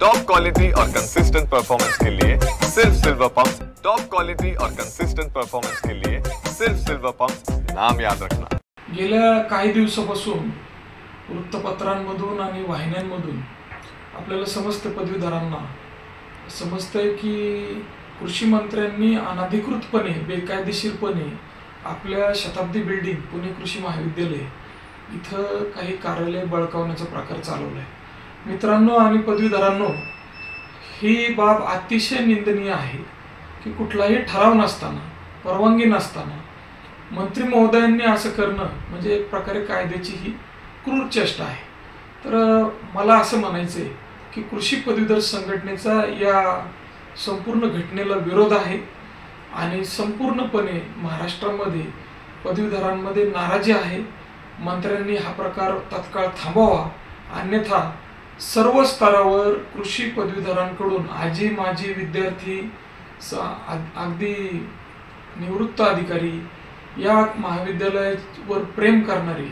Top quality और consistent performance के लिए सिर्फ सिल्वर पंप्स। टॉप क्वालिटी और कंसिस्टेंट परफॉर्मेंस के लिए सिर्फ सिल्वर पंप्स, नाम याद रखना। गेल्या काही दिवसापासून वृत्तपत्रांमधून आणि वाहिन्यांमधून आपल्याला समस्त पदवीधरांना समजतंय की कृषी मंत्र्यांनी अनधिकृतपणे बेकायदेशीरपणे आपल्या शताब्दी बिल्डिंग पुणे कृषी महाविद्यालय इथं काही कार्यालय बळकावण्याचा प्रकार चालवलाय। मित्रांनो आणि पदवीधरांनो, ही बाब अतिशय निंदनीय आहे की कुठलाही ठराव नसताना, परवानगी नसताना मंत्री महोदयांनी असं करणं म्हणजे एक प्रकारे कायद्याची ही क्रूर चेष्टा आहे। तर मला असं म्हणायचं आहे की कृषी पदवीधर संघटनेचा या संपूर्ण घटनेला विरोध आहे आणि संपूर्णपणे महाराष्ट्रामध्ये पदवीधरांमध्ये नाराजी आहे। मंत्र्यांनी हा प्रकार तात्काळ थांबवावा, अन्यथा सर्व स्तरावर कृषी पदवीधरांकडून आजी माजी विद्यार्थी अगदी निवृत्त अधिकारी या महाविद्यालयावर प्रेम करणारे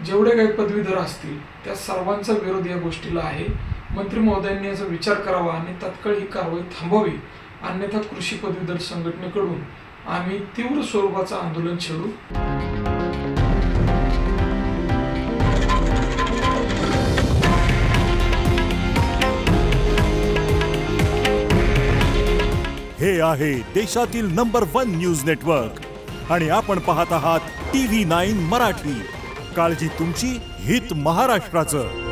जेवढे काही पदवीधर असतील त्या सर्वांचा विरोध या गोष्टीला आहे। मंत्री महोदयांनी याचा विचार करावा आणि तात्काळ ही कारवाई थांबवावी, अन्यथा कृषी पदवीधर संघटनेकडून आम्ही तीव्र स्वरूपाचं आंदोलन छेडू। हे आहे देशातील नंबर 1 न्यूज नेटवर्क आणि आपण पाहत आहात TV9 मराठी। काळजी तुमची, हित महाराष्ट्राचं।